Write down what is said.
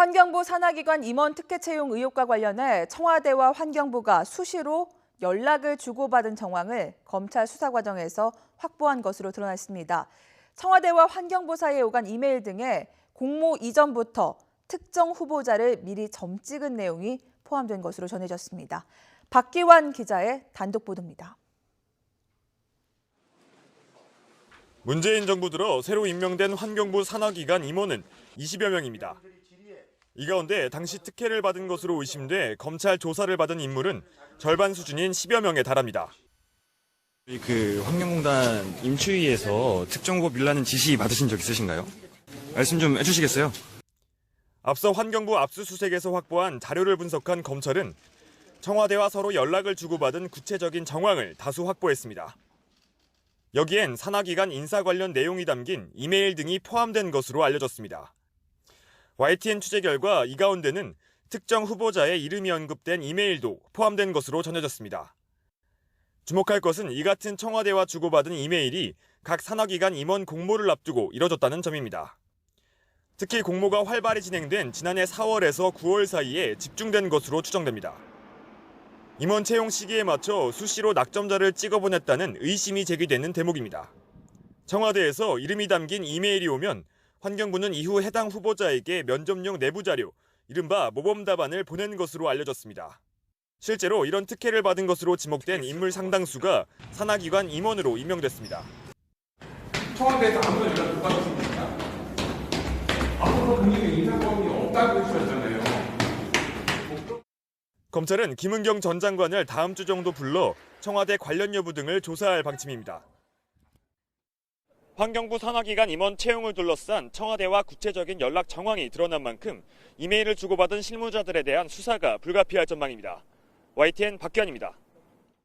환경부 산하기관 임원 특혜 채용 의혹과 관련해 청와대와 환경부가 수시로 연락을 주고받은 정황을 검찰 수사 과정에서 확보한 것으로 드러났습니다. 청와대와 환경부 사이에 오간 이메일 등에 공모 이전부터 특정 후보자를 미리 점 찍은 내용이 포함된 것으로 전해졌습니다. 박기환 기자의 단독 보도입니다. 문재인 정부 들어 새로 임명된 환경부 산하기관 임원은 20여 명입니다. 이 가운데 당시 특혜를 받은 것으로 의심돼 검찰 조사를 받은 인물은 절반 수준인 10여 명에 달합니다. 환경공단 임추위에서 특정 후보 밀라는 지시 받으신 적 있으신가요? 말씀 좀 해주시겠어요? 앞서 환경부 압수수색에서 확보한 자료를 분석한 검찰은 청와대와 서로 연락을 주고받은 구체적인 정황을 다수 확보했습니다. 여기엔 산하기관 인사 관련 내용이 담긴 이메일 등이 포함된 것으로 알려졌습니다. YTN 취재 결과 이 가운데는 특정 후보자의 이름이 언급된 이메일도 포함된 것으로 전해졌습니다. 주목할 것은 이 같은 청와대와 주고받은 이메일이 각 산하기관 임원 공모를 앞두고 이뤄졌다는 점입니다. 특히 공모가 활발히 진행된 지난해 4월에서 9월 사이에 집중된 것으로 추정됩니다. 임원 채용 시기에 맞춰 수시로 낙점자를 찍어보냈다는 의심이 제기되는 대목입니다. 청와대에서 이름이 담긴 이메일이 오면 환경부는 이후 해당 후보자에게 면접용 내부 자료, 이른바 모범 답안을 보낸 것으로 알려졌습니다. 실제로 이런 특혜를 받은 것으로 지목된 인물 상당수가 산하기관 임원으로 임명됐습니다. 청와대에서 아무런 연락 못 받으십니까? 앞으로 국민의 인사권이 없다고 하셨잖아요. 검찰은 김은경 전 장관을 다음 주 정도 불러 청와대 관련 여부 등을 조사할 방침입니다. 환경부 산하기관 임원 채용을 둘러싼 청와대와 구체적인 연락 정황이 드러난 만큼 이메일을 주고받은 실무자들에 대한 수사가 불가피할 전망입니다. YTN 박기환입니다.